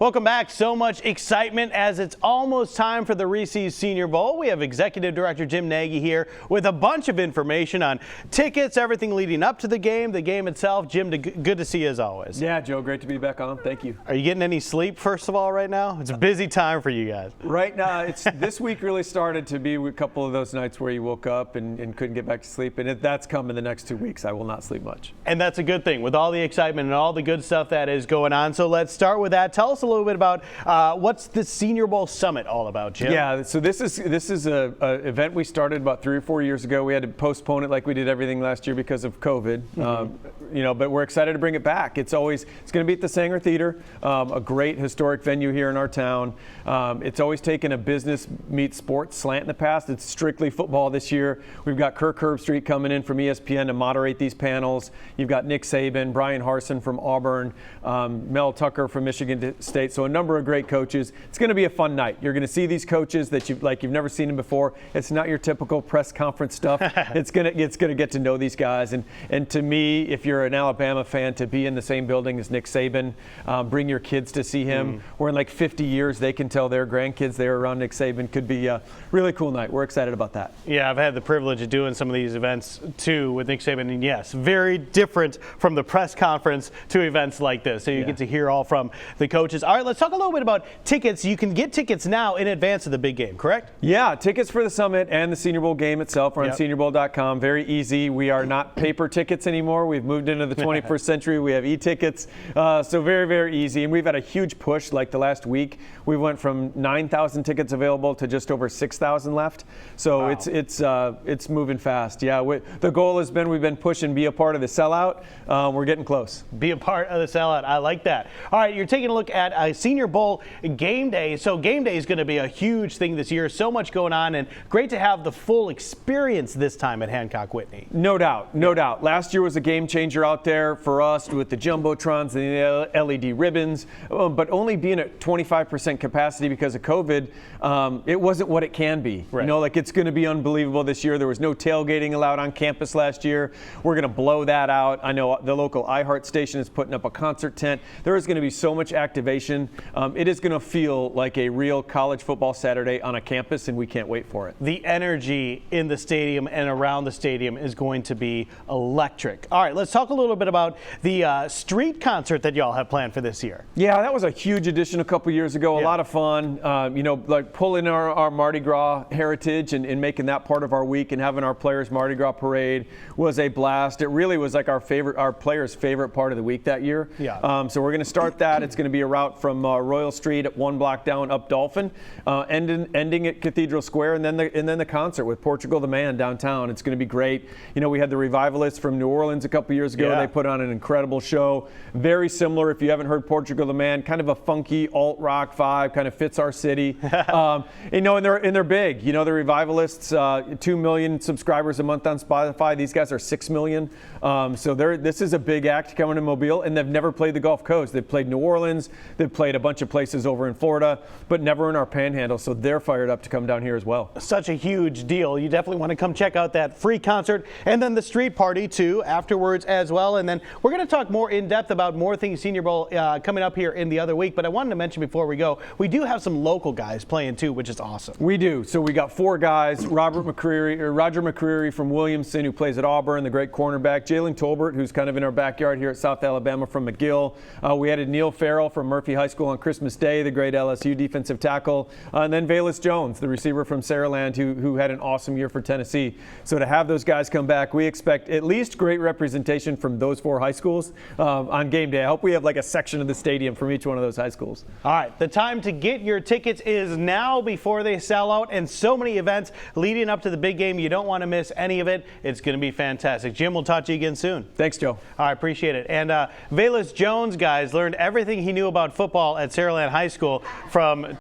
Welcome back. So much excitement as it's almost time for the Reese Senior Bowl. We have Executive Director Jim Nagy here with a bunch of information on tickets, everything leading up to the game itself. Jim, good to see you as always. Yeah, Joe, great to be back on. Thank you. Are you getting any sleep, first of all, right now? It's a busy time for you guys. Right now, this week really started to be a couple of those nights where you woke up and couldn't get back to sleep, and that's come in the next 2 weeks. I will not sleep much. And that's a good thing with all the excitement and all the good stuff that is going on. So let's start with that. Tell us a little bit about what's the Senior Bowl Summit all about, Jim? Yeah, so this is a event we started about 3 or 4 years ago. We had to postpone it like we did everything last year because of COVID. But we're excited to bring it back. It's going to be at the Sanger Theater, a great historic venue here in our town. It's always taken a business meets sports slant in the past. It's strictly football this year. We've got Kirk Herbstreit coming in from ESPN to moderate these panels. You've got Nick Saban, Brian Harsin from Auburn, Mel Tucker from Michigan State. So a number of great coaches. It's going to be a fun night. You're going to see these coaches that you've never seen them before. It's not your typical press conference stuff. It's going to get to know these guys. And to me, if you're an Alabama fan, to be in the same building as Nick Saban, bring your kids to see him. Where in like 50 years they can tell their grandkids they were around Nick Saban. Could be a really cool night. We're excited about that. Yeah, I've had the privilege of doing some of these events too with Nick Saban, and yes, very different from the press conference to events like this. So you get to hear all from the coaches. All right, let's talk a little bit about tickets. You can get tickets now in advance of the big game, correct? Yeah, tickets for the Summit and the Senior Bowl game itself are on seniorbowl.com. Very easy. We are not paper tickets anymore. We've moved into the 21st century. We have e-tickets. So very, very easy. And we've had a huge push like the last week. We went from 9,000 tickets available to just over 6,000 left. So wow. It's moving fast. Yeah, the goal has been we've been pushing be a part of the sellout. We're getting close. Be a part of the sellout. I like that. All right, you're taking a look at a Senior Bowl game day. So game day is going to be a huge thing this year. So much going on, and great to have the full experience this time at Hancock Whitney. No doubt, no doubt. Last year was a game changer out there for us with the jumbotrons and the LED ribbons, but only being at 25% capacity because of COVID, it wasn't what it can be. Right. You know, like it's going to be unbelievable this year. There was no tailgating allowed on campus last year. We're going to blow that out. I know the local iHeart station is putting up a concert tent. There is going to be so much activation. It is going to feel like a real college football Saturday on a campus, and we can't wait for it. The energy in the stadium and around the stadium is going to be electric. All right, let's talk a little bit about the street concert that y'all have planned for this year. Yeah, that was a huge addition a couple years ago. A lot of fun. Like pulling our Mardi Gras heritage and making that part of our week and having our players' Mardi Gras parade was a blast. It really was like our players' favorite part of the week that year. Yeah. So we're going to start that. It's going to be a route from Royal Street at 1 block down up Dolphin, ending at Cathedral Square, and then the concert with Portugal the Man downtown. It's going to be great. You know, we had the Revivalists from New Orleans a couple years ago. Yeah. They put on an incredible show. Very similar, if you haven't heard Portugal the Man, kind of a funky alt rock vibe, kind of fits our city. And they're big. You know, the Revivalists, 2 million subscribers a month on Spotify. These guys are 6 million. So this is a big act coming to Mobile, and they've never played the Gulf Coast. They've played New Orleans. They've played a bunch of places over in Florida, but never in our Panhandle. So they're fired up to come down here as well. Such a huge deal. You definitely want to come check out that free concert and then the street party too afterwards as well. And then we're going to talk more in depth about more things Senior Bowl coming up here in the other week. But I wanted to mention before we go, we do have some local guys playing too, which is awesome. We do. So we got 4 guys: Roger McCreary from Williamson, who plays at Auburn, the great cornerback; Jalen Tolbert, who's kind of in our backyard here at South Alabama, from McGill. We added Neil Farrell from Murphy High School on Christmas Day, the great LSU defensive tackle, and then Velus Jones, the receiver from Saraland, who had an awesome year for Tennessee. So to have those guys come back, we expect at least great representation from those 4 high schools on game day. I hope we have like a section of the stadium from each one of those high schools. All right, the time to get your tickets is now before they sell out, and so many events leading up to the big game. You don't want to miss any of it. It's going to be fantastic. Jim, we'll talk to you again soon. Thanks, Joe. All right, appreciate it. And Velus Jones, guys, learned everything he knew about football at Saraland High School from